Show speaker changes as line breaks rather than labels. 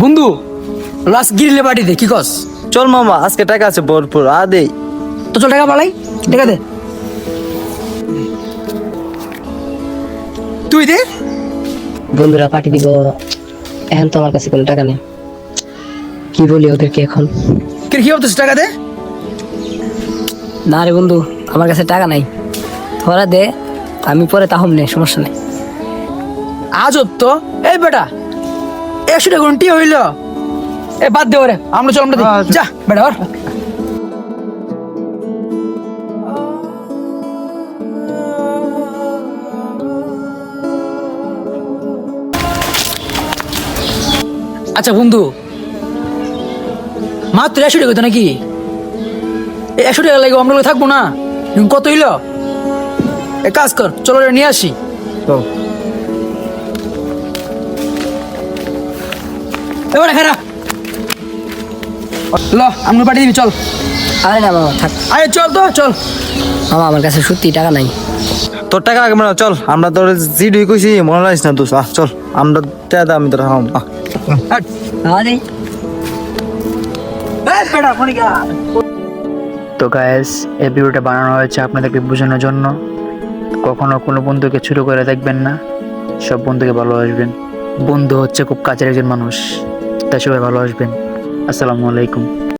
বন্ধু last গিরিলে party দে, কি কস?
চল মামা, আজকে টাকা আছে ভরপুর, দেই।
তো চল টাকা পালাই, টাকা দে। তুই দে।
বন্ধুরা পার্টি দিব, এখন তো আমার কাছে কোনো টাকা নেই, কি বলি ওদেরকে এখন?
কি হতেছে, টাকা দে।
না রে বন্ধু, আমার কাছে টাকা নাই, তোরা দে, আমি পরে তাহম নেই, সমস্যা নেই।
আজব তো। এই বেটা 100 টাকা ঘন্টি হইল, এ বাদ দে ওরে, আমরা চল, আমরা দিই। যা বেটা ওর। আচ্ছা বন্ধু, মাত্র 100 টাকা তো নাকি? এই 100 টাকা লাগে আমরা থাকবো না? এখন কত হইল? এক কাজ কর, চলো ওরে নিয়ে আসি। এবারে খেরা ল, আমরা পাঠিয়ে দিবি, চল।
আরে না মামা থাক,
আরে চল তো, চল।
মামা আমার কাছে সত্যি টাকা নাই।
তোর টাকা লাগবে না, চল। আমরা তোর জিডি কইছি, মনে রাখিস না তুই। চল, আমরা টাকা আমি তোর হাম।
হাট।
আরে
এই বেটা ফোনিকা।
তো গাইস, এই ভিডিওটা বানানো হয়েছে আপনাদেরকে বোঝানোর জন্য। কখনো কোনো বন্ধুকে ছোট করে দেখবেন না, সব বন্ধুকে ভালোবাসবেন। বন্ধু হচ্ছে খুব কাছের একজন মানুষ, তাই সবাই ভালোবাসবেন। আসসালামু আলাইকুম।